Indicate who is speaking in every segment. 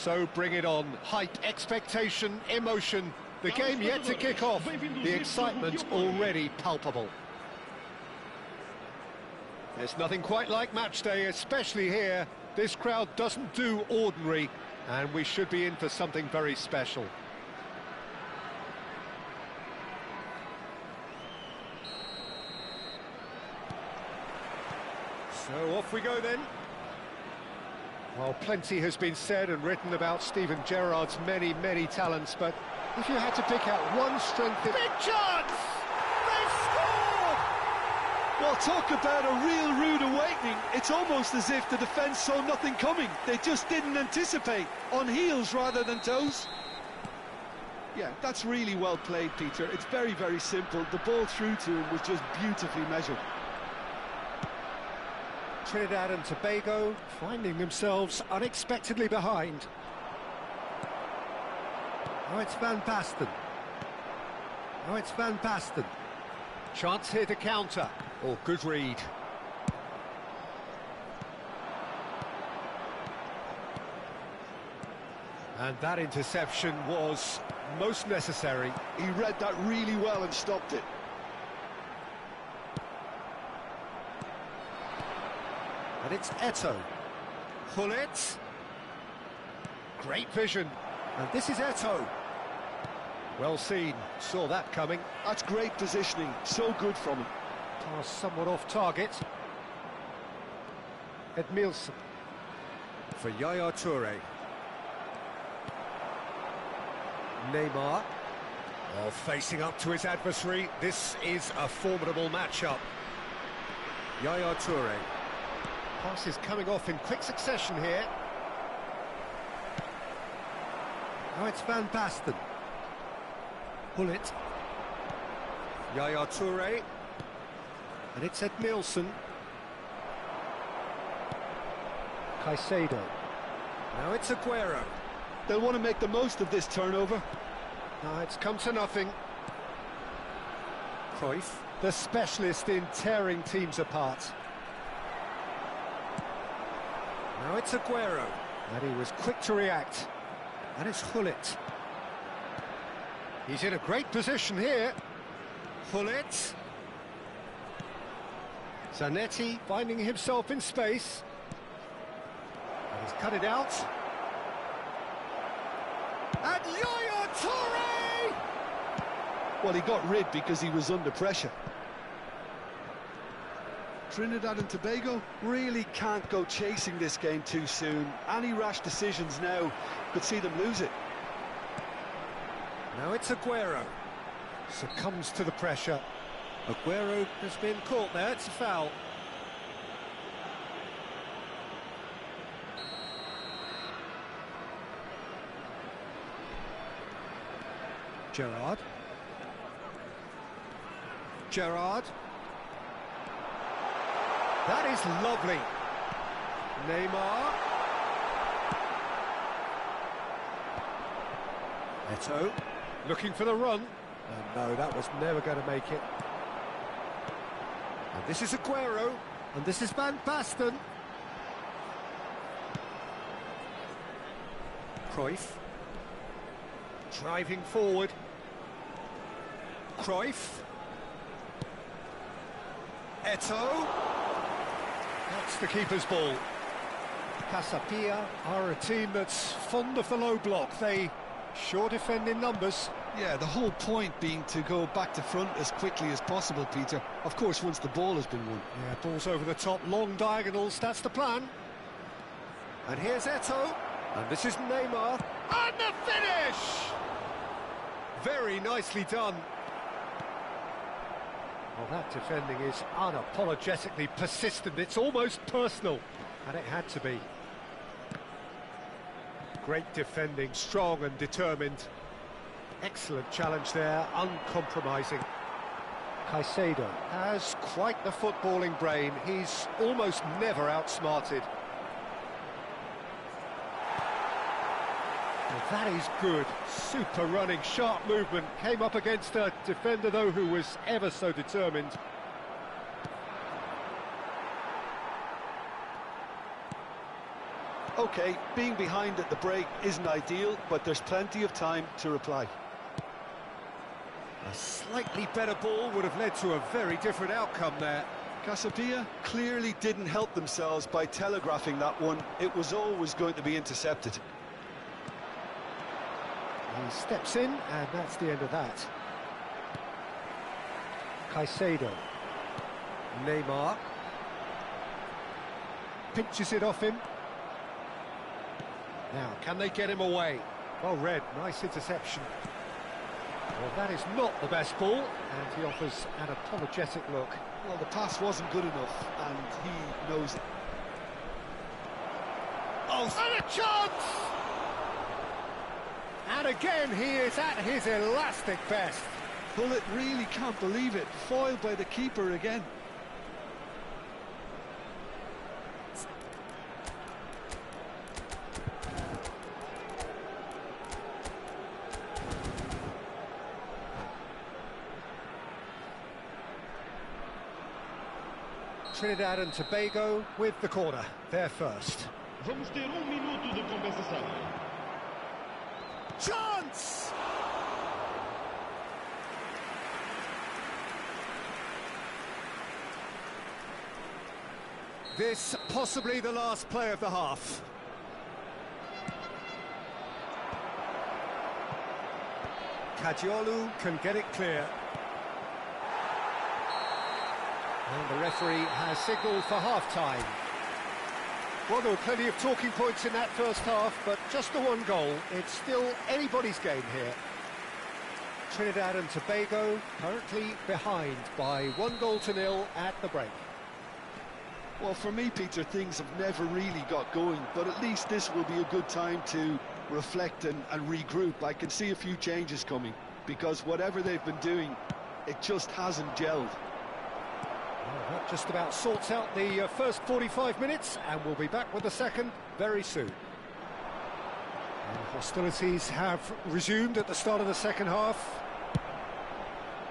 Speaker 1: So bring it on. Hype, expectation, emotion. The game yet to kick off. The excitement already palpable. There's nothing quite like match day, especially here. This crowd doesn't do ordinary, and we should be in for something very special. So off we go then. Well, plenty has been said and written about Steven Gerrard's many, many talents, but if you had to pick out one strength... Big chance! They score!
Speaker 2: Well, talk about a real rude awakening. It's almost as if the defence saw nothing coming. They just didn't anticipate. On heels rather than toes. Yeah, that's really well played, Peter. It's very, very simple. The ball through to him was just beautifully measured.
Speaker 1: Trinidad and Tobago finding themselves unexpectedly behind. Oh, it's Van Basten. Oh, it's Van Basten. Chance here to counter. Oh, good read. And that interception was most necessary.
Speaker 2: He read that really well and stopped it.
Speaker 1: And it's Eto'o. Hullet. Great vision. And this is Eto'o. Well seen. Saw that coming.
Speaker 2: That's great positioning. So good from him.
Speaker 1: Pass somewhat off target. Edmilson. For Yaya Toure. Neymar. Oh, facing up to his adversary. This is a formidable matchup. Yaya Toure. Passes coming off in quick succession here. Now it's Van Basten. Hullet. Yaya Toure. And it's Edmilson. Caicedo. Now it's Aguero.
Speaker 2: They'll want to make the most of this turnover.
Speaker 1: Now it's come to nothing. Cruyff, the specialist in tearing teams apart. Now it's Aguero, and he was quick to react. And it's Hullet. He's in a great position here. Hullet. Zanetti finding himself in space. And he's cut it out. And Yaya Toure!
Speaker 2: Well, he got rid because he was under pressure. Trinidad and Tobago really can't go chasing this game too soon. Any rash decisions now could see them lose it.
Speaker 1: Now it's Aguero. Succumbs to the pressure. Aguero has been caught there, it's a foul. Gerrard. Gerrard. That is lovely. Neymar. Eto'o. Looking for the run. And no, that was never going to make it. And this is Aguero. And this is Van Basten. Cruyff. Driving forward. Cruyff. Eto'o. That's the keeper's ball. Casapia are a team that's fond of the low block. They sure defend in numbers.
Speaker 2: Yeah, the whole point being to go back to front as quickly as possible, Peter. Of course, once the ball has been won.
Speaker 1: Yeah, ball's over the top, long diagonals, that's the plan. And here's Eto'o. And this is Neymar. And the finish! Very nicely done. Well, that defending is unapologetically persistent. It's almost personal. And it had to be. Great defending, strong and determined. Excellent challenge there, uncompromising. Caicedo has quite the footballing brain. He's almost never outsmarted. Well, that is good. Super running, sharp movement. Came up against a defender, though, who was ever so determined.
Speaker 2: OK, being behind at the break isn't ideal, but there's plenty of time to reply.
Speaker 1: A slightly better ball would have led to a very different outcome there.
Speaker 2: Casapia clearly didn't help themselves by telegraphing that one. It was always going to be intercepted.
Speaker 1: He steps in, and that's the end of that. Caicedo. Neymar. Pinches it off him. Now, can they get him away? Well read, nice interception. Well, that is not the best ball, and he offers an apologetic look.
Speaker 2: Well, the pass wasn't good enough, and he knows it.
Speaker 1: Oh, and a chance! And again, he is at his elastic best.
Speaker 2: Bullet really can't believe it. Foiled by the keeper again.
Speaker 1: Trinidad and Tobago with the corner. They're first.
Speaker 3: Vamos ter minuto de compensação.
Speaker 1: Chance! This possibly the last play of the half. Kajiolu can get it clear. And the referee has signalled for half-time. Well, there were plenty of talking points in that first half, but just the one goal. It's still anybody's game here. Trinidad and Tobago currently behind by 1-0 at the break.
Speaker 2: Well, for me, Peter, things have never really got going, but at least this will be a good time to reflect and regroup. I can see a few changes coming, because whatever they've been doing, it just hasn't gelled.
Speaker 1: Well, that just about sorts out the first 45 minutes, and we'll be back with the second very soon. And hostilities have resumed at the start of the second half.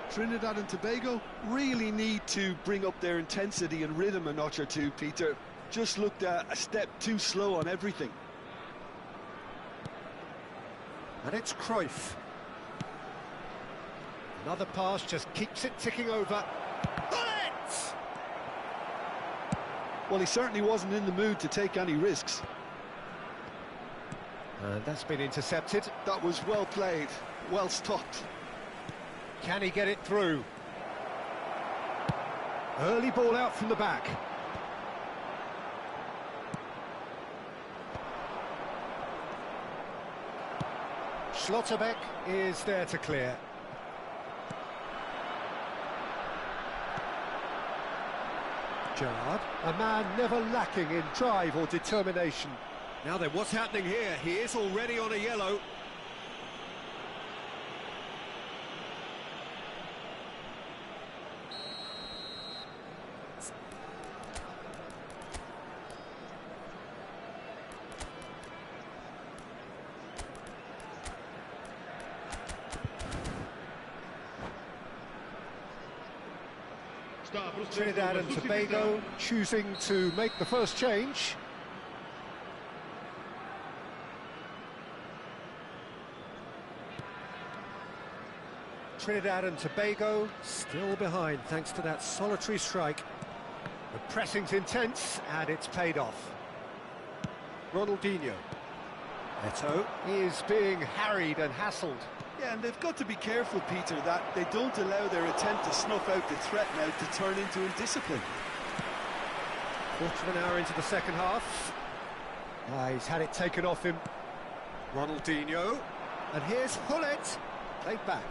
Speaker 2: Trinidad and Tobago really need to bring up their intensity and rhythm a notch or two, Peter. Just looked a step too slow on everything.
Speaker 1: And it's Cruyff. Another pass just keeps it ticking over. Bullet!
Speaker 2: Well, he certainly wasn't in the mood to take any risks.
Speaker 1: And that's been intercepted.
Speaker 2: That was well played, well stopped.
Speaker 1: Can he get it through? Early ball out from the back. Schlotterbeck is there to clear. Gerrard, a man never lacking in drive or determination. Now then, what's happening here? He is already on a yellow. Trinidad and Tobago choosing to make the first change. Trinidad and Tobago still behind thanks to that solitary strike. The pressing's intense and it's paid off. Ronaldinho. Eto'o is being harried and hassled.
Speaker 2: Yeah, and they've got to be careful, Peter, that they don't allow their attempt to snuff out the threat now to turn into indiscipline.
Speaker 1: Quarter of an hour into the second half. He's had it taken off him. Ronaldinho. And here's Hullet. Played back.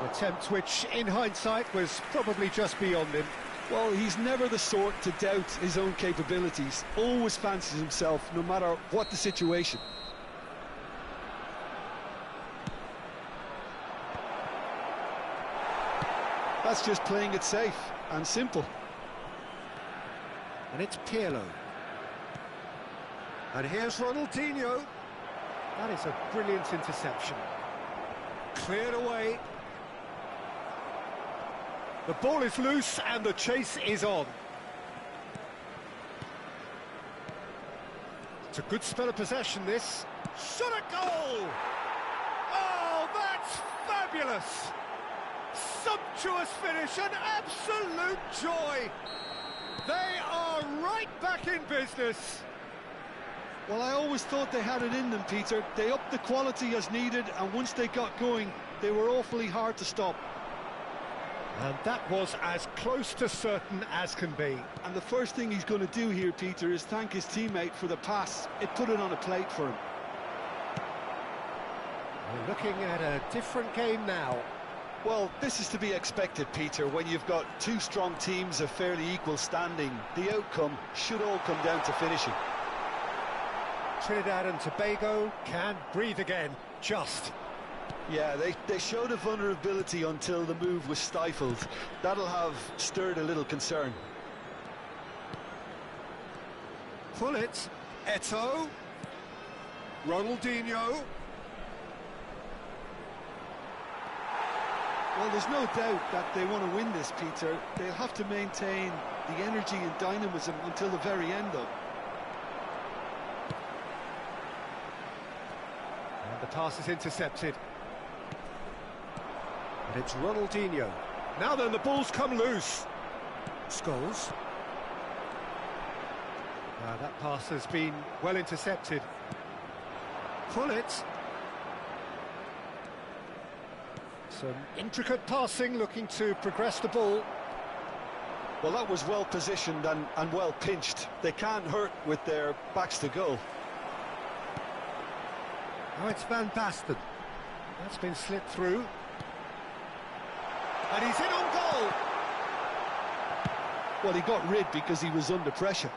Speaker 1: An attempt which, in hindsight, was probably just beyond him.
Speaker 2: Well, he's never the sort to doubt his own capabilities. Always fancies himself, no matter what the situation. That's just playing it safe and simple.
Speaker 1: And it's Pirlo. And here's Ronaldinho. That is a brilliant interception. Cleared away. The ball is loose and the chase is on. It's a good spell of possession, this. Shot a goal! Oh, that's fabulous! Sumptuous finish, an absolute joy! They are right back in business.
Speaker 2: Well, I always thought they had it in them, Peter. They upped the quality as needed, and once they got going, they were awfully hard to stop.
Speaker 1: And that was as close to certain as can be.
Speaker 2: And the first thing he's going to do here, Peter, is thank his teammate for the pass. It put it on a plate for him.
Speaker 1: We're looking at a different game now.
Speaker 2: Well, this is to be expected, Peter. When you've got two strong teams of fairly equal standing, the outcome should all come down to finishing.
Speaker 1: Trinidad and Tobago can breathe again, just.
Speaker 2: Yeah, they showed a vulnerability until the move was stifled. That'll have stirred a little concern.
Speaker 1: Pull it. Eto'o. Ronaldinho.
Speaker 2: Well, there's no doubt that they want to win this, Peter. They'll have to maintain the energy and dynamism until the very end, though.
Speaker 1: And the pass is intercepted. And it's Ronaldinho. Now then, the ball's come loose. Scholes. That pass has been well intercepted. Pull it. Some intricate passing, looking to progress the ball.
Speaker 2: Well, that was well positioned and well pinched. They can't hurt with their backs to goal.
Speaker 1: Now it's Van Basten. That's been slipped through. And he's in on goal.
Speaker 2: Well, he got rid because he was under pressure.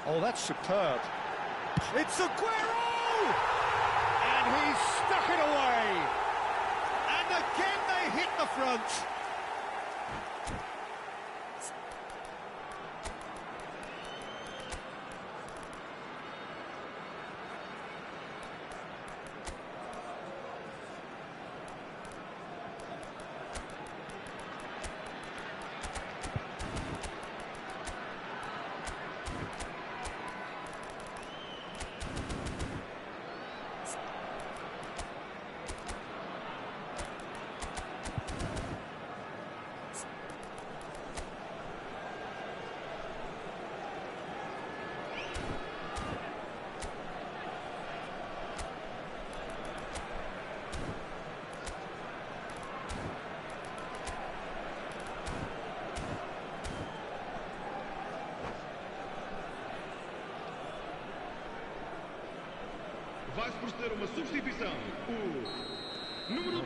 Speaker 1: Oh, that's superb. It's Aguero! And he's stuck it away. And again they hit the front.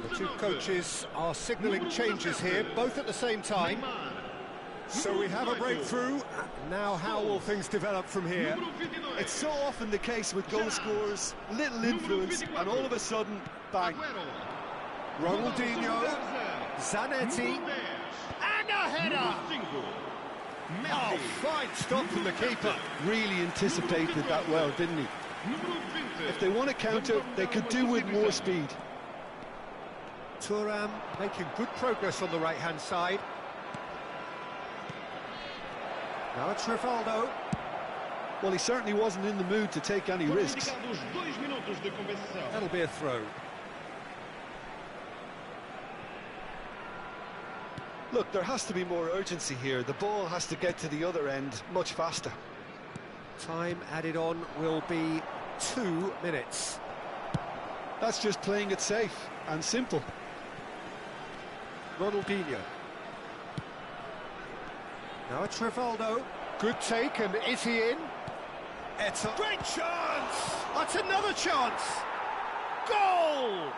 Speaker 1: The two coaches are signalling changes here, both at the same time. So we have a breakthrough. Now how will things develop from here?
Speaker 2: It's so often the case with goal scorers, little influence, and all of a sudden, bang.
Speaker 1: Ronaldinho, Zanetti, and a header! Oh, fine stop from the keeper.
Speaker 2: Really anticipated that well, didn't he? If they want to counter, they could do with more speed.
Speaker 1: Thuram making good progress on the right-hand side. Now it's Rivaldo.
Speaker 2: Well, he certainly wasn't in the mood to take any risks.
Speaker 1: That'll be a throw.
Speaker 2: Look, there has to be more urgency here. The ball has to get to the other end much faster.
Speaker 1: Time added on will be 2 minutes.
Speaker 2: That's just playing it safe and simple.
Speaker 1: Ronaldinho. Now it's Rivaldo. Good take, and is he in? It's a great chance! That's another chance! Goal!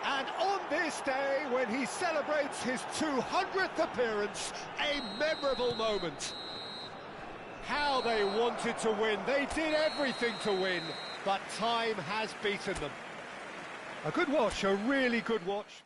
Speaker 1: And on this day, when he celebrates his 200th appearance, a memorable moment. How they wanted to win. They did everything to win, but time has beaten them. A good watch, a really good watch.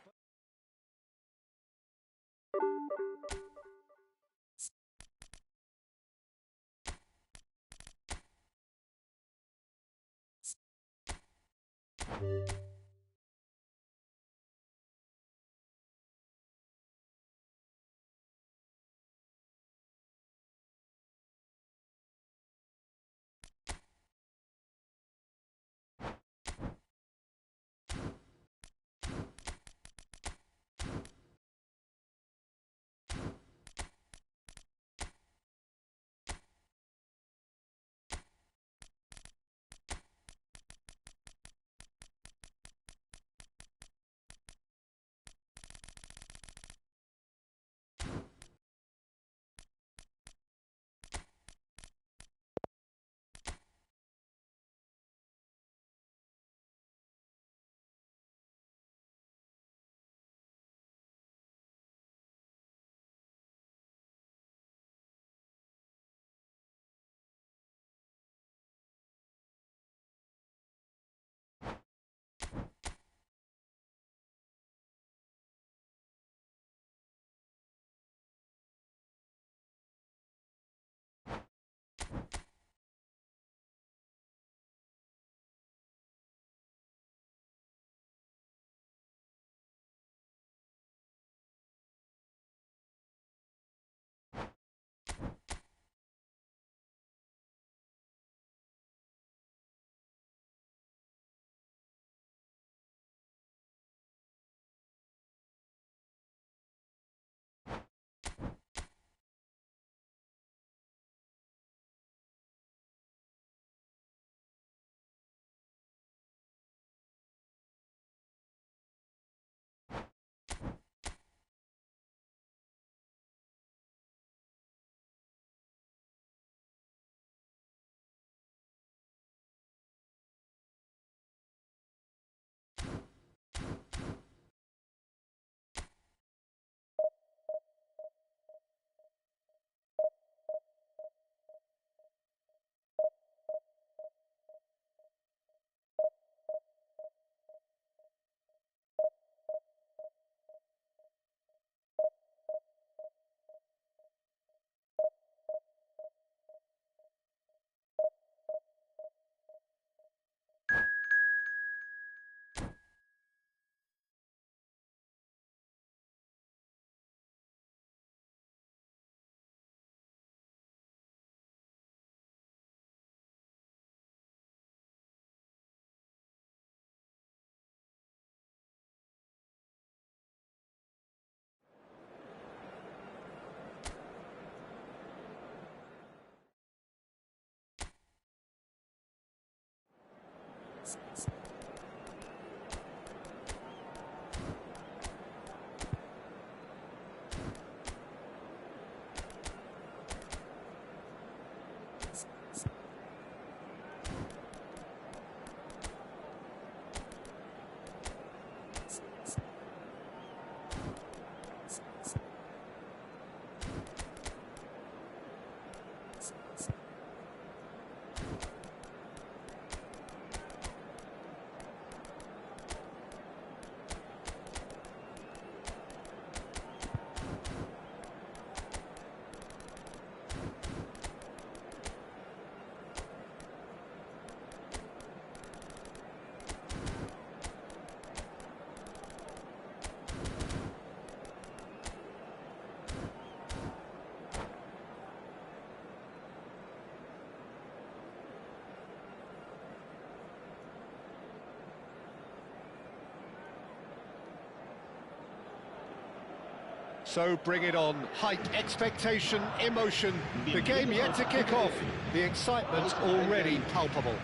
Speaker 1: So bring it on. Height, expectation, emotion. The game yet to kick off. The excitement already palpable.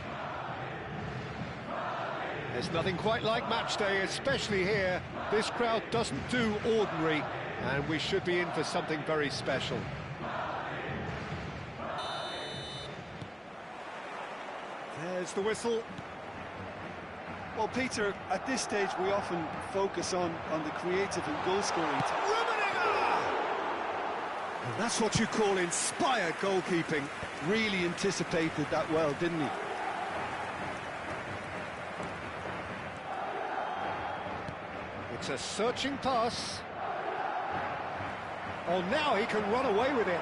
Speaker 1: There's nothing quite like match day, especially here. This crowd doesn't do ordinary, and we should be in for something very special. There's the whistle.
Speaker 2: Well, Peter, at this stage we often focus on the creative and goal-scoring.
Speaker 1: And that's what you call inspired goalkeeping.
Speaker 2: Really anticipated that well, didn't he?
Speaker 1: It's a searching pass. Oh, now he can run away with it.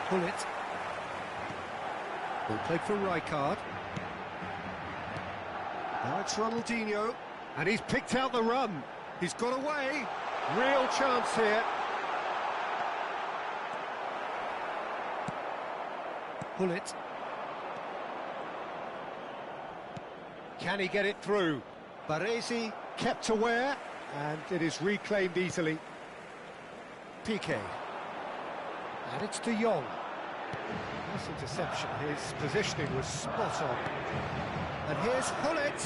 Speaker 1: Pull it. Ball played for Rijkaard. Now it's Ronaldinho. And he's picked out the run. He's got away. Real chance here. Pull it. Can he get it through? Baresi kept aware, and it is reclaimed easily. Piqué. And it's De Jong. Nice interception. His positioning was spot on. And here's Hullet.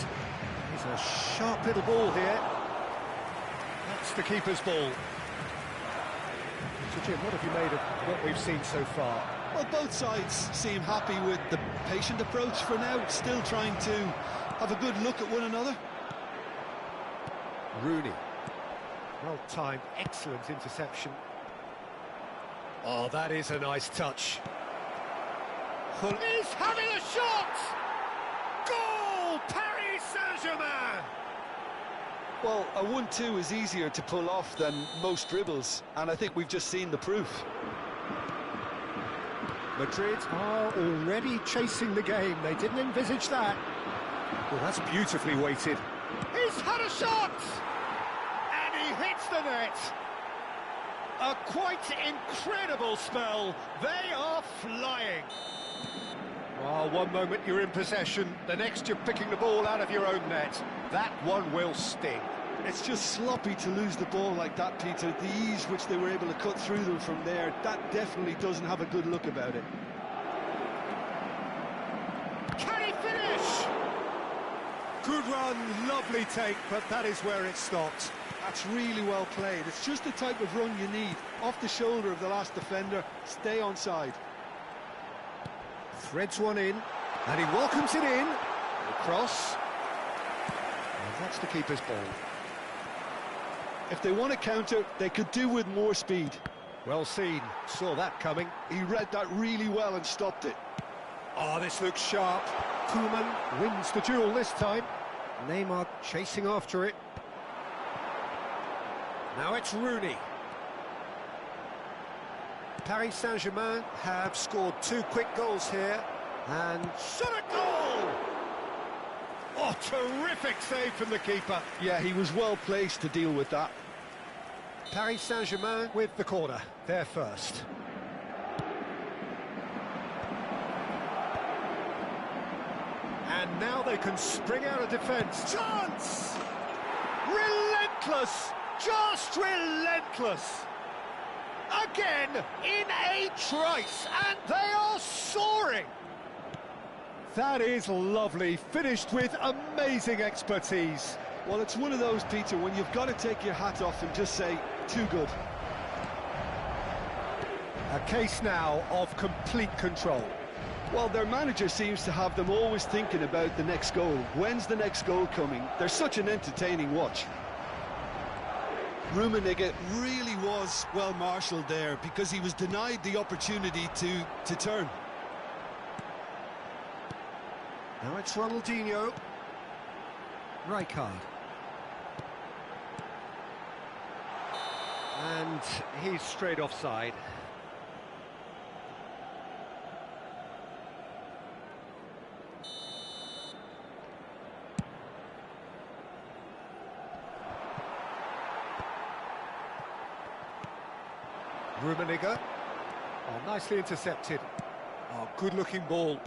Speaker 1: He's a sharp little ball here. That's the keeper's ball. So Jim, what have you made of what we've seen so far?
Speaker 2: Well, both sides seem happy with the patient approach for now, still trying to have a good look at one another.
Speaker 1: Rooney. Well-timed, excellent interception. Oh, that is a nice touch. He's having a shot! Goal! Paris Saint-Germain!
Speaker 2: Well, a 1-2 is easier to pull off than most dribbles, and I think we've just seen the proof.
Speaker 1: Madrid are already chasing the game. They didn't envisage that. Well, that's beautifully weighted. He's had a shot! And he hits the net. A quite incredible spell. They are flying. Well, one moment you're in possession, the next you're picking the ball out of your own net. That one will sting.
Speaker 2: It's just sloppy to lose the ball like that, Peter. The ease which they were able to cut through them from there, that definitely doesn't have a good look about it.
Speaker 1: Can he finish? Good run, lovely take, but that is where it stopped.
Speaker 2: That's really well played. It's just the type of run you need. Off the shoulder of the last defender, stay onside.
Speaker 1: Threads one in, and he welcomes it in. The cross. And that's the keeper's ball.
Speaker 2: If they want to counter, they could do with more speed.
Speaker 1: Well seen, saw that coming.
Speaker 2: He read that really well and stopped it.
Speaker 1: Oh, this looks sharp. Koeman wins the duel this time. Neymar chasing after it. Now it's Rooney. Paris Saint-Germain have scored 2 quick goals here. And shot a goal! Oh, terrific save from the keeper.
Speaker 2: Yeah, he was well placed to deal with that.
Speaker 1: Paris Saint-Germain with the corner, they're first. And now they can spring out of defence. Chance! Relentless! Just relentless! Again, in a trice, and they are soaring! That is lovely, finished with amazing expertise.
Speaker 2: Well, it's one of those, Peter, when you've got to take your hat off and just say, too good.
Speaker 1: A case now of complete control.
Speaker 2: Well, their manager seems to have them always thinking about the next goal. When's the next goal coming? They're such an entertaining watch.
Speaker 4: Rummenigge really was well marshalled there because he was denied the opportunity to turn.
Speaker 1: Now it's Ronaldinho. Rijkaard. And he's straight offside. Rummenigge. Oh, nicely intercepted. Oh, good-looking ball.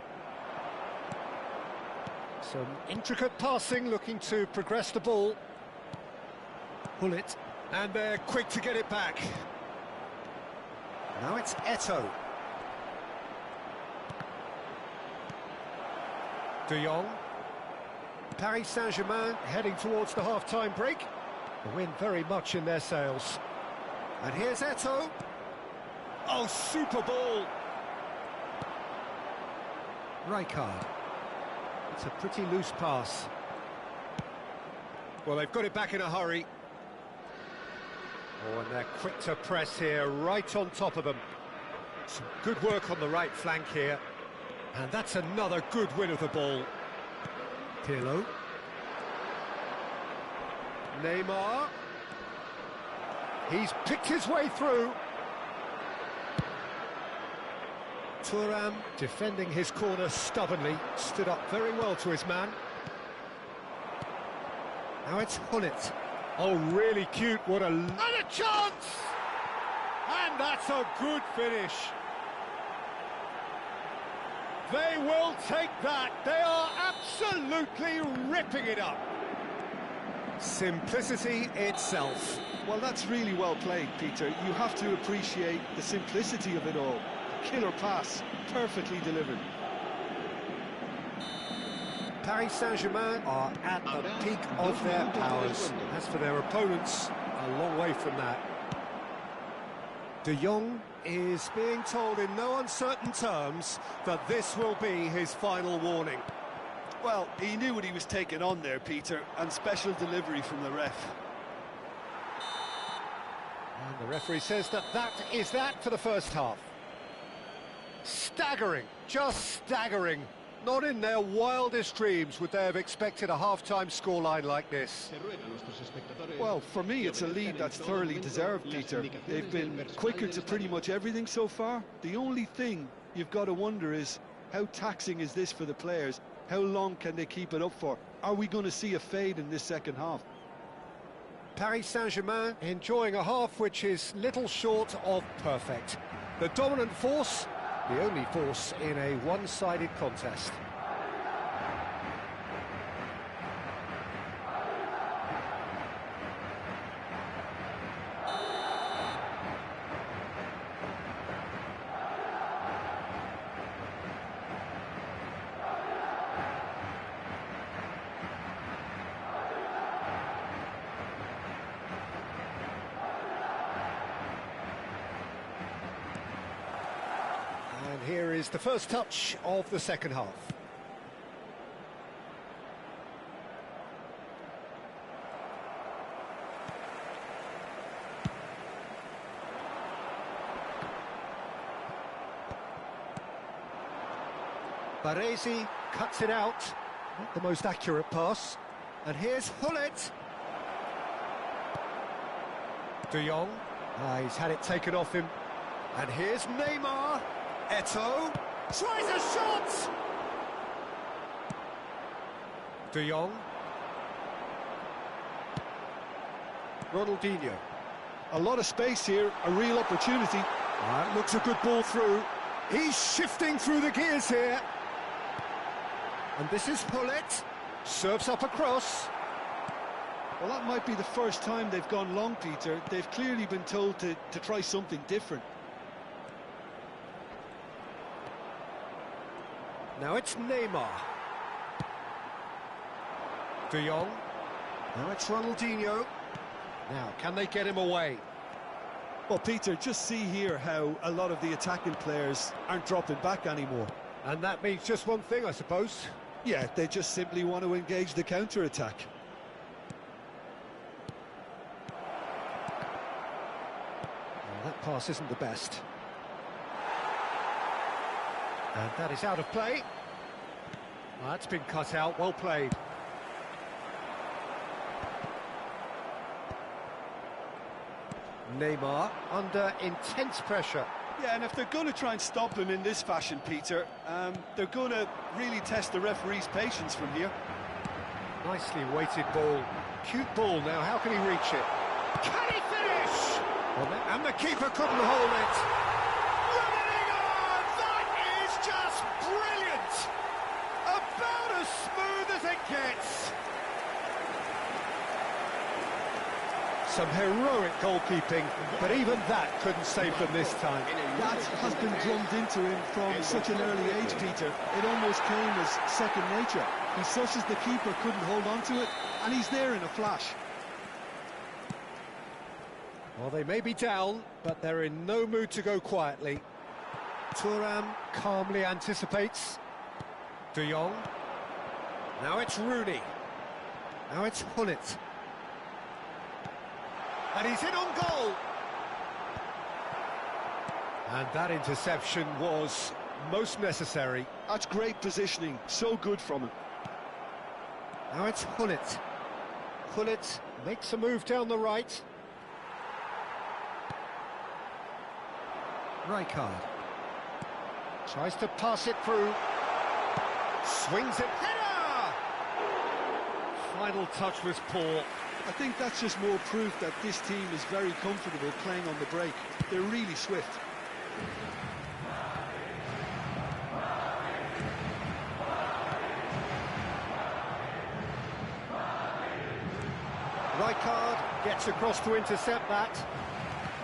Speaker 1: Some intricate passing, looking to progress the ball. Pull it. And they're quick to get it back. Now it's Eto'o. De Jong. Paris Saint-Germain heading towards the half-time break. The wind very much in their sails. And here's Eto'o. Oh, super ball! Rijkaard. It's a pretty loose pass. Well, they've got it back in a hurry. Oh, and they're quick to press here, right on top of them. Some good work on the right flank here. And that's another good win of the ball. Pirlo. Neymar. He's picked his way through. Thuram defending his corner stubbornly, stood up very well to his man. Now it's Hullet. Oh, really cute, what a... And a chance! And that's a good finish. They will take that. They are absolutely ripping it up. Simplicity itself.
Speaker 2: Well, that's really well played, Peter. You have to appreciate the simplicity of it all. Killer pass, perfectly delivered.
Speaker 1: Paris Saint-Germain are at the peak of their powers. As for their opponents, a long way from that. De Jong is being told in no uncertain terms that this will be his final warning.
Speaker 2: Well, he knew what he was taking on there, Peter, and special delivery from the ref.
Speaker 1: And the referee says that is that for the first half. Staggering, just staggering. Not in their wildest dreams would they have expected a half-time scoreline like this.
Speaker 2: Well, for me, it's a lead that's thoroughly deserved, Peter. They've been quicker to pretty much everything so far. The only thing you've got to wonder is, how taxing is this for the players? How long can they keep it up for? Are we going to see a fade in this second half?
Speaker 1: Paris Saint-Germain enjoying a half which is little short of perfect. The dominant force, the only force in a one-sided contest. And here is the first touch of the second half. Baresi cuts it out. Not the most accurate pass. And here's Hullet. De Jong. He's had it taken off him. And here's Neymar. Eto'o tries a shot! De Jong. Ronaldinho.
Speaker 2: A lot of space here, a real opportunity.
Speaker 1: That looks a good ball through. He's shifting through the gears here. And this is Hullet. Serves up across.
Speaker 2: Well, that might be the first time they've gone long, Peter. They've clearly been told to try something different.
Speaker 1: Now it's Neymar. De Jong. Now it's Ronaldinho. Now, can they get him away?
Speaker 2: Well, Peter, just see here how a lot of the attacking players aren't dropping back anymore.
Speaker 1: And that means just one thing, I suppose.
Speaker 2: Yeah, they just simply want to engage the counter-attack.
Speaker 1: Well, that pass isn't the best. And that is out of play. Well, that's been cut out, well played. Neymar under intense pressure.
Speaker 2: Yeah, and if they're going to try and stop him in this fashion, Peter, they're going to really test the referee's patience from here.
Speaker 1: Nicely weighted ball. Cute ball now, how can he reach it? Can he finish? Well, and the keeper couldn't hold it. Running on! That is just brilliant! About as smooth as it gets. Some heroic goalkeeping, but even that couldn't save them this time.
Speaker 2: That has been drummed into him from such an early age, Peter. It almost came as second nature. He's such as the keeper couldn't hold on to it, and he's there in a flash.
Speaker 1: Well, they may be down, but they're in no mood to go quietly. Thuram calmly anticipates. De Jong. Now it's Rooney. Now it's Gullit. And he's in on goal. And that interception was most necessary.
Speaker 2: That's great positioning, so good from him.
Speaker 1: Now it's Gullit. Gullit makes a move down the right. Rijkaard tries to pass it through. Swings it. Header! Final touch was poor.
Speaker 2: I think that's just more proof that this team is very comfortable playing on the break. They're really swift.
Speaker 1: Rijkaard gets across to intercept that.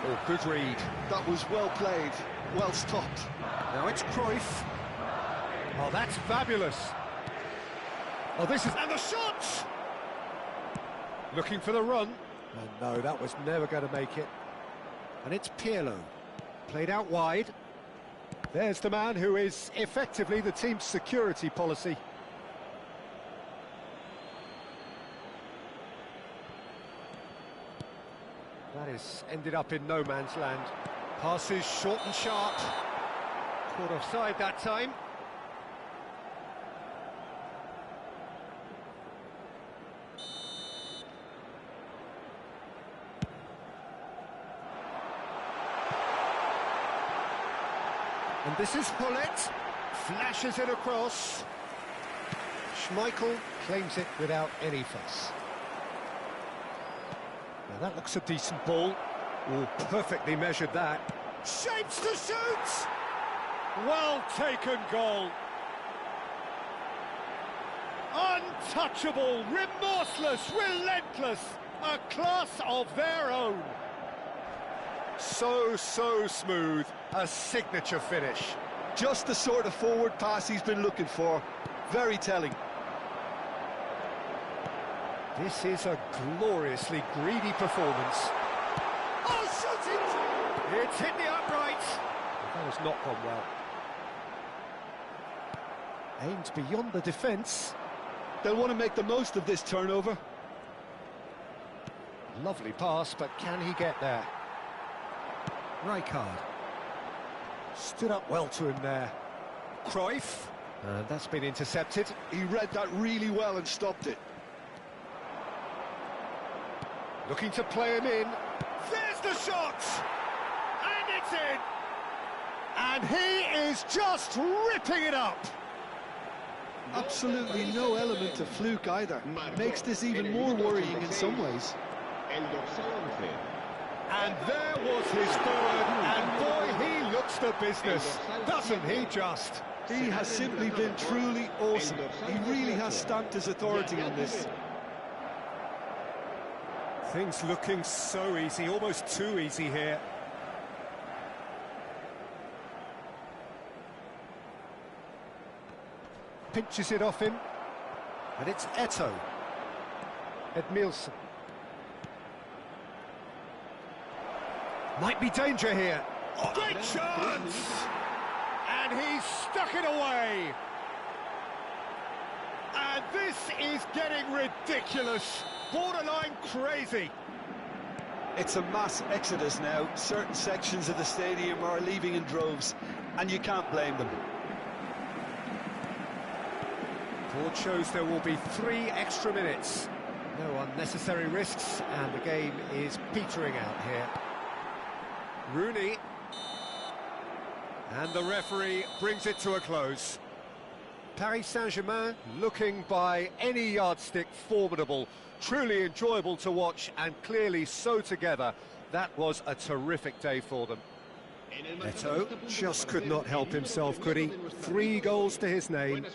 Speaker 1: Oh, good read.
Speaker 2: That was well played, well stopped.
Speaker 1: Now it's Cruyff. Oh, that's fabulous. Oh, this is... And the shot! Looking for the run. And no, that was never going to make it. And it's Pirlo. Played out wide. There's the man who is effectively the team's security policy. That has ended up in no man's land. Passes short and sharp. Caught offside that time. And this is Gullit. Flashes it across. Schmeichel claims it without any fuss. Now that looks a decent ball. Oh, perfectly measured that. Shapes to shoot! Well taken goal. Untouchable, remorseless, relentless. A class of their own. So smooth. A signature finish.
Speaker 2: Just the sort of forward pass he's been looking for. Very telling.
Speaker 1: This is a gloriously greedy performance. Oh, shooting! It's hit the upright. That has not gone well. Aimed beyond the defence.
Speaker 2: They'll want to make the most of this turnover.
Speaker 1: Lovely pass, but can he get there? Rijkaard. Stood up well to him there. Cruyff. And that's been intercepted.
Speaker 2: He read that really well and stopped it.
Speaker 1: Looking to play him in. There's the shot! And it's in! And he is just ripping it up!
Speaker 2: Absolutely no element of fluke either. Makes this even more worrying in some ways.
Speaker 1: And there was his third, and boy, he looks the business, doesn't he just?
Speaker 2: He has simply been truly awesome. He really has stamped his authority on this.
Speaker 1: Things looking so easy, almost too easy here. pinches it off him. And it's Eto. Edmilson. Might be danger here. Oh, great chance! And he's stuck it away. And this is getting ridiculous. Borderline crazy.
Speaker 2: It's a mass exodus now. Certain sections of the stadium are leaving in droves, and you can't blame them.
Speaker 1: Board shows there will be 3 extra minutes. No unnecessary risks, and the game is petering out here. Rooney. And the referee brings it to a close. Paris Saint-Germain looking by any yardstick formidable, truly enjoyable to watch and clearly so together. That was a terrific day for them. Eto just could not help himself, could he? 3 goals to his name.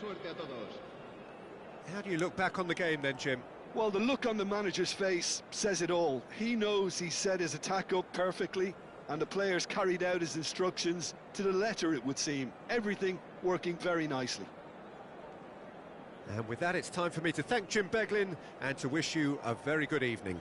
Speaker 1: How do you look back on the game then, Jim?
Speaker 2: Well, the look on the manager's face says it all. He knows he set his attack up perfectly, and the players carried out his instructions to the letter, it would seem. Everything working very nicely.
Speaker 1: And with that, it's time for me to thank Jim Beglin and to wish you a very good evening.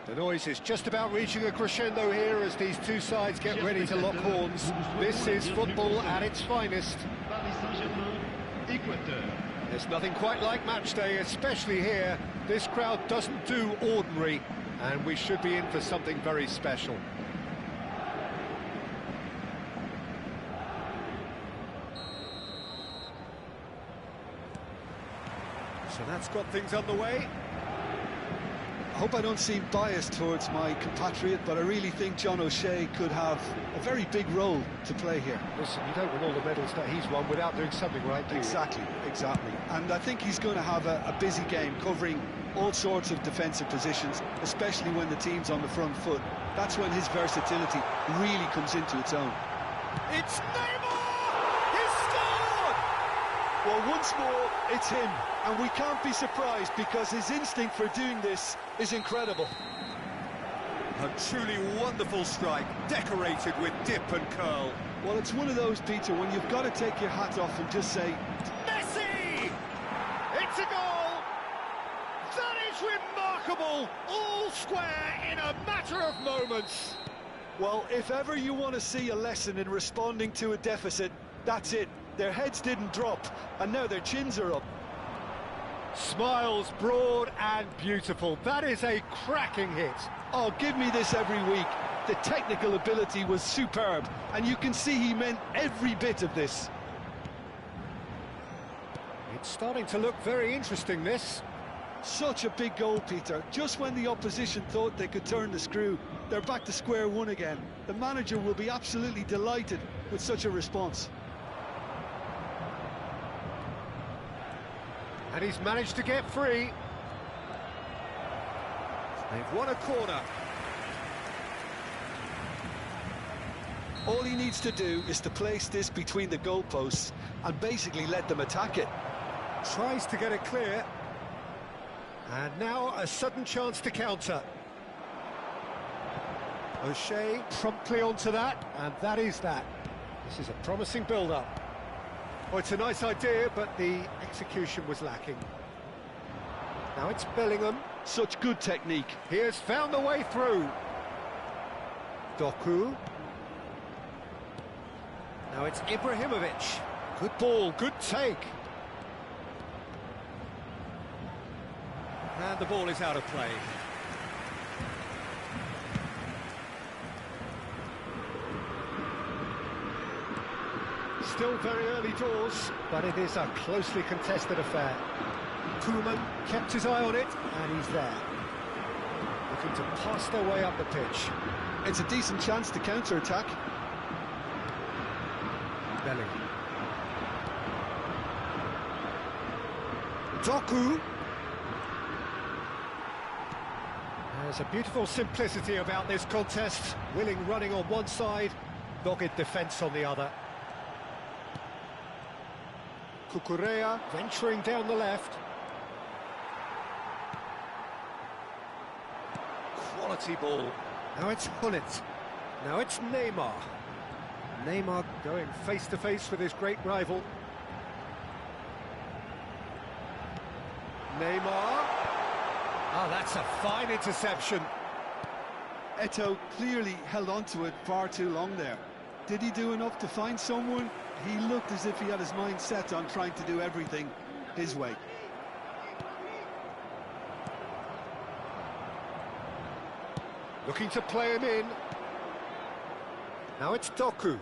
Speaker 1: The noise is just about reaching a crescendo here as these two sides get ready to lock horns. This is football at its finest. There's nothing quite like match day, especially here. This crowd doesn't do ordinary, and we should be in for something very special. So that's got things underway.
Speaker 2: hope I don't seem biased towards my compatriot, but I really think John O'Shea could have a very big role to play here.
Speaker 1: Listen, you don't win all the medals that he's won without doing something right, do you?
Speaker 2: Exactly. And I think he's going to have a busy game, covering all sorts of defensive positions, especially when the team's on the front foot. That's when his versatility really comes into its own.
Speaker 1: It's Neymar! He's scored!
Speaker 2: Well, once more, it's him, and we can't be surprised because his instinct for doing this is incredible.
Speaker 5: A truly wonderful strike, decorated with dip and curl.
Speaker 2: Well, it's one of those, Peter, when you've got to take your hat off and just say,
Speaker 1: Messi! It's a goal! That is remarkable! All square in a matter of moments.
Speaker 2: well, if ever you want to see a lesson in responding to a deficit, that's it. Their heads didn't drop, and now their chins are up.
Speaker 1: Smiles broad and beautiful. That is a cracking hit.
Speaker 2: Oh, give me this every week. The technical ability was superb, and you can see he meant every bit of this.
Speaker 1: It's starting to look very interesting, this.
Speaker 2: Such a big goal, Peter. Just when the opposition thought they could turn the screw, they're back to square one again. The manager will be absolutely delighted with such a response.
Speaker 1: And he's managed to get free.
Speaker 5: They've won a corner.
Speaker 2: All he needs to do is to place this between the goalposts and basically let them attack it.
Speaker 1: Tries to get it clear. And now a sudden chance to counter. O'Shea promptly onto that, and that is that. This is a promising build-up. Well, it's a nice idea, but the execution was lacking. Now it's Bellingham.
Speaker 2: Such good technique.
Speaker 1: He has found the way through. Doku. Now it's Ibrahimovic. Good ball, good take.
Speaker 5: And the ball is out of play.
Speaker 1: Still very early doors, but it is a closely contested affair. Koeman kept his eye on it, and he's there. Looking to pass their way up the pitch.
Speaker 2: It's a decent chance to counter-attack.
Speaker 1: Bellingham. Doku. There's a beautiful simplicity about this contest. Willing running on one side, dogged defence on the other. Cucurella venturing down the left.
Speaker 5: Quality ball.
Speaker 1: Now it's Hullet. Now it's Neymar. Neymar going face-to-face with his great rival. Neymar. Oh, that's a fine interception.
Speaker 2: Eto'o clearly held on to it far too long there. Did he do enough to find someone? He looked as if he had his mind set on trying to do everything his way.
Speaker 1: Looking to play him in. Now it's Doku.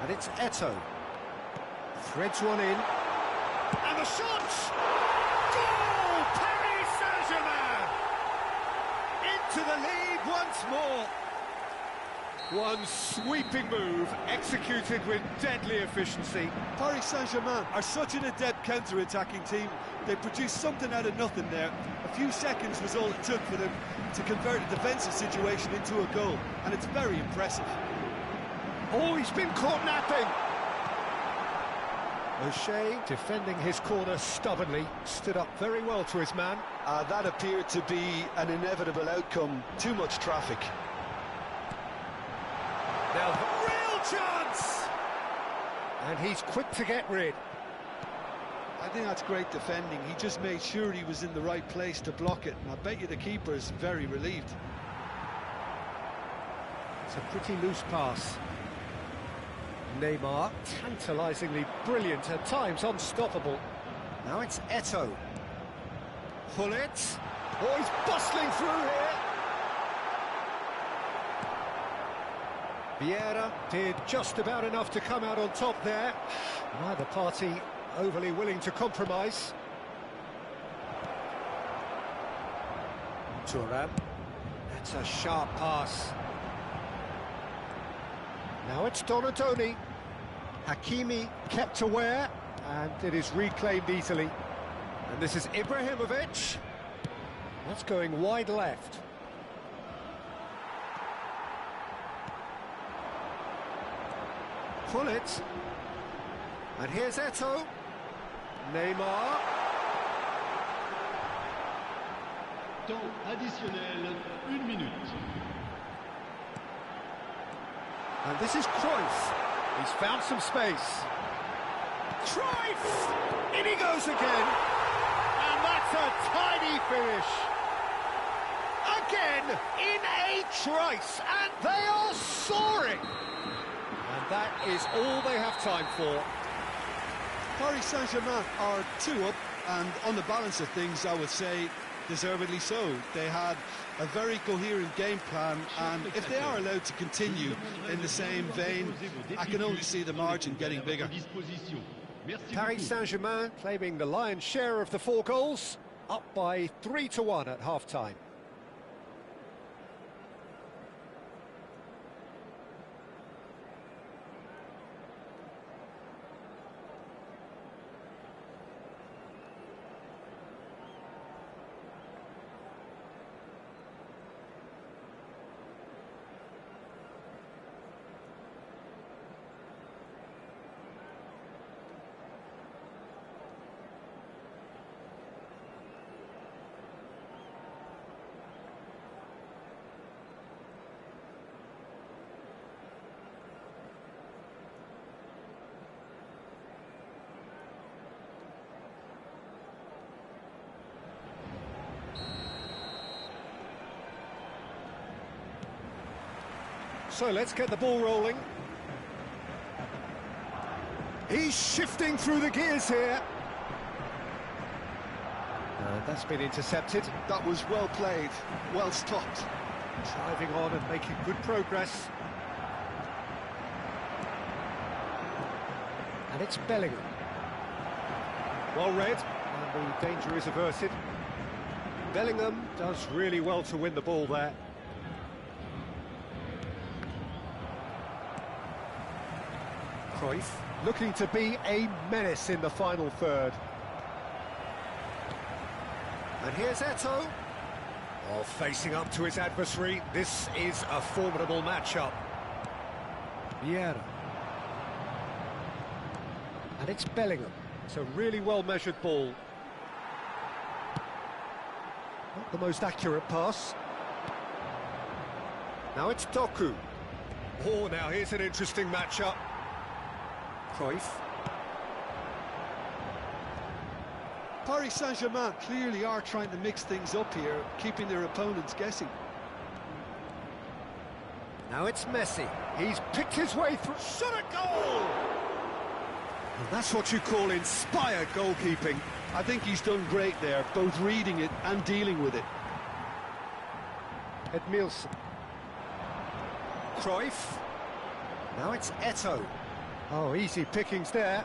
Speaker 1: And it's Eto'o. Threads one in. And the shot! Goal! Paris Saint-Germain! Into the lead once more. One sweeping move, executed with deadly efficiency.
Speaker 2: Paris Saint-Germain are such an adept counter-attacking team. They produced something out of nothing there. A few seconds was all it took for them to convert a defensive situation into a goal, and it's very impressive.
Speaker 1: Oh, he's been caught napping. O'Shea, defending his corner stubbornly, stood up very well to his man.
Speaker 2: That appeared to be an inevitable outcome. Too much traffic.
Speaker 1: Now, the real chance! And he's quick to get rid.
Speaker 2: I think that's great defending. He just made sure he was in the right place to block it, and I bet you the keeper is very relieved.
Speaker 1: It's a pretty loose pass. Neymar, tantalisingly brilliant, at times unstoppable. Now it's Eto'o. Hullet. Oh, he's bustling through here. Vieira did just about enough to come out on top there. Neither party overly willing to compromise. Thuram. That's a sharp pass. Now it's Donatoni. Hakimi kept aware, and it is reclaimed easily. And this is Ibrahimovic. That's going wide left. Pull it. And here's Eto'o. Neymar.
Speaker 3: Temps additionnel, 1 minute.
Speaker 1: And this is Cruyff. He's found some space. Cruyff! In he goes again. And that's a tiny finish. Again, in a trice. And they are soaring. And that is all they have time for.
Speaker 4: Paris Saint-Germain are 2 up, and on the balance of things, I would say, deservedly so. They had a very coherent game plan, and if they are allowed to continue in the same vein, I can only see the margin getting bigger.
Speaker 1: Paris Saint-Germain claiming the lion's share of the 4 goals, up by 3-1 at half-time. So let's get the ball rolling. He's shifting through the gears here. That's been intercepted.
Speaker 2: That was well played, well stopped.
Speaker 1: Driving on and making good progress. And it's Bellingham. Well read, and the danger is averted. Bellingham does really well to win the ball there. Cruyff looking to be a menace in the final third. And here's Eto'o. Oh, facing up to his adversary. This is a formidable matchup. Vieira. And it's Bellingham. It's a really well-measured ball. Not the most accurate pass. Now it's Doku. Oh, now here's an interesting matchup. Cruyff.
Speaker 2: Paris Saint-Germain clearly are trying to mix things up here, keeping their opponents guessing.
Speaker 1: Now it's Messi. He's picked his way through. Shot a goal! And that's what you call inspired goalkeeping.
Speaker 2: I think he's done great there, both reading it and dealing with it.
Speaker 1: Edmilson. Cruyff. Now it's Eto'o. Oh, easy pickings there.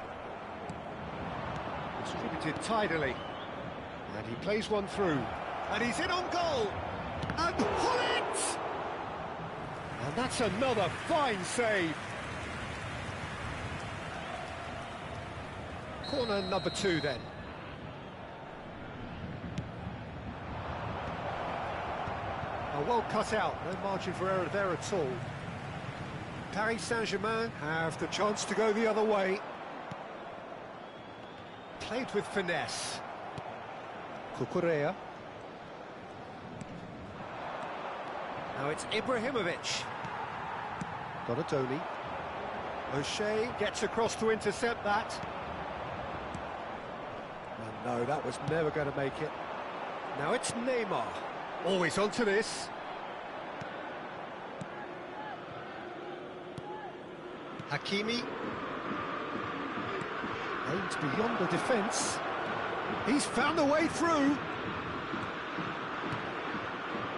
Speaker 1: Distributed tidily. And he plays one through. And he's in on goal. And pull it! And that's another fine save. Corner number 2 then. Oh, well cut out. No margin for error there at all. Paris Saint-Germain have the chance to go the other way. Played with finesse. Cucurella. Now it's Ibrahimovic. Donatoni. O'Shea gets across to intercept that. And no, that was never going to make it. Now it's Neymar. Always onto this. Hakimi. Aims beyond the defence. He's found a way through.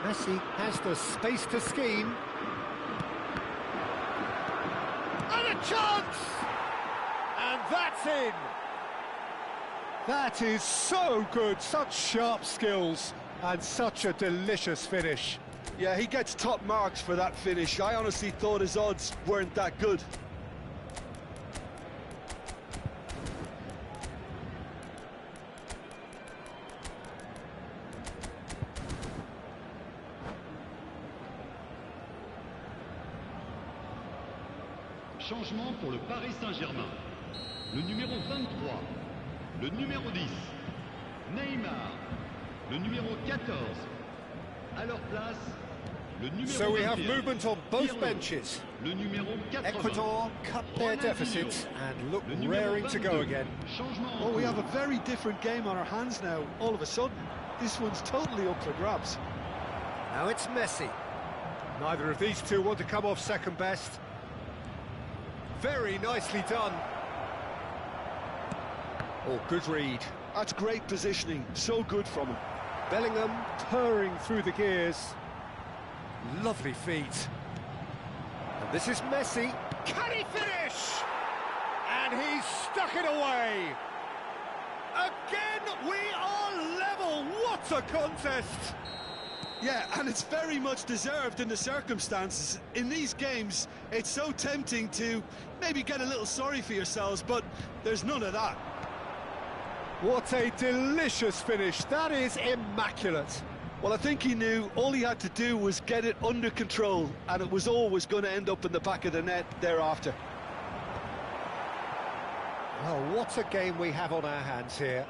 Speaker 1: Messi has the space to scheme. And a chance! And that's in! That is so good, such sharp skills. And such a delicious finish.
Speaker 2: Yeah, he gets top marks for that finish. I honestly thought his odds weren't that good.
Speaker 3: Changement pour le Paris Saint-Germain. Le numéro 23, le numéro 10, Neymar, le numéro 14. À leur place, le numéro
Speaker 1: So we have
Speaker 3: 21,
Speaker 1: movement on both
Speaker 3: Pirlo,
Speaker 1: benches.
Speaker 3: le numéro 80.
Speaker 1: Ecuador cut their deficit and look
Speaker 3: Le numéro
Speaker 1: raring to go
Speaker 3: 22.
Speaker 1: again.
Speaker 3: Changement en
Speaker 2: Oh, we
Speaker 3: cours.
Speaker 2: have a very different game on our hands now, all of a sudden. This one's totally up for grabs.
Speaker 1: Now it's Messi. Neither of these two want to come off second best. Very nicely done. Oh, good read.
Speaker 2: That's great positioning, so good from him.
Speaker 1: Bellingham purring through the gears. Lovely feet. And this is Messi. Can he finish? And he's stuck it away. Again, we are level. What a contest!
Speaker 2: Yeah, and it's very much deserved in the circumstances. In these games, it's so tempting to maybe get a little sorry for yourselves, but there's none of that.
Speaker 1: What a delicious finish. That is immaculate.
Speaker 2: Well, I think he knew all he had to do was get it under control, and it was always going to end up in the back of the net thereafter.
Speaker 1: Well, what a game we have on our hands here.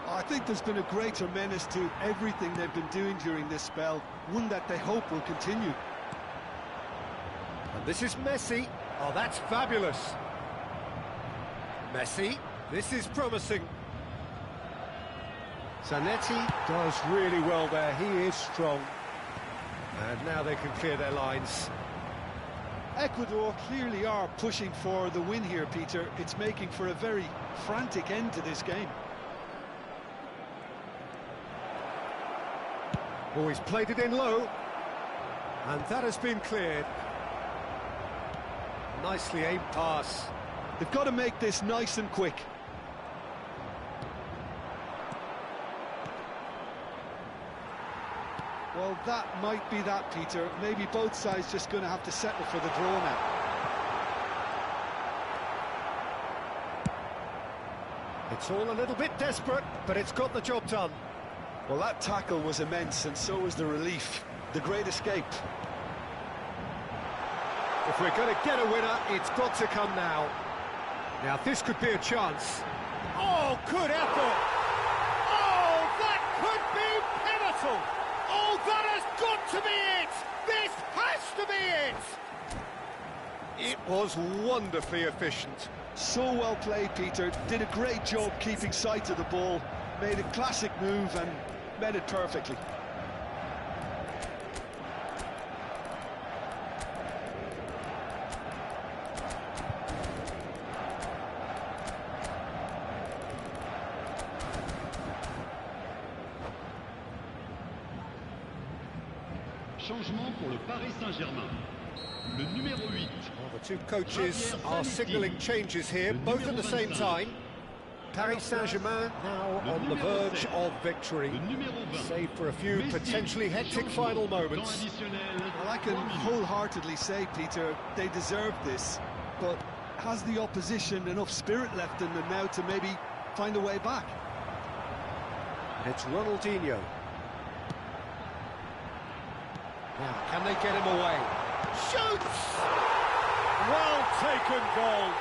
Speaker 2: I think there's been a greater menace to everything they've been doing during this spell, one that they hope will continue.
Speaker 1: And this is Messi. Oh, that's fabulous. Messi, this is promising. Zanetti does really well there. He is strong. And now they can clear their lines.
Speaker 2: Ecuador clearly are pushing for the win here, Peter. It's making for a very frantic end to this game.
Speaker 1: Oh, he's played it in low. And that has been cleared. Nicely aimed pass.
Speaker 2: They've got to make this nice and quick. Well, that might be that, Peter. Maybe both sides just going to have to settle for the draw now.
Speaker 1: It's all a little bit desperate, but it's got the job done.
Speaker 2: Well, that tackle was immense, and so was the relief. The great escape.
Speaker 1: If we're going to get a winner, it's got to come now. Now, this could be a chance. Oh, good effort! Oh, that could be pivotal! Oh, that has got to be it! This has to be it! It was wonderfully efficient.
Speaker 2: So well played, Peter. Did a great job keeping sight of the ball. Made a classic move and made it perfectly.
Speaker 3: Changement pour le Paris Saint-Germain. Le numéro 8.
Speaker 1: Well, the two coaches are signalling changes here, both at the same time. Paris Saint-Germain now on the verge of victory, save for a few potentially hectic final moments.
Speaker 2: Well, I can wholeheartedly say, Peter, they deserve this, but has the opposition enough spirit left in them now to maybe find a way back?
Speaker 1: It's Ronaldinho. Now, can they get him away? Shoots! Well taken goal.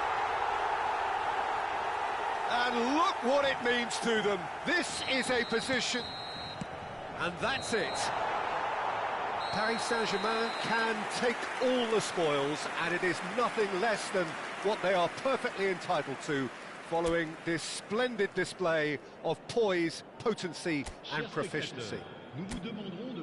Speaker 1: And look what it means to them. This is a position, and that's it. Paris Saint-Germain can take all the spoils, and it is nothing less than what they are perfectly entitled to, following this splendid display of poise, potency and proficiency.
Speaker 3: Nous vous demanderons de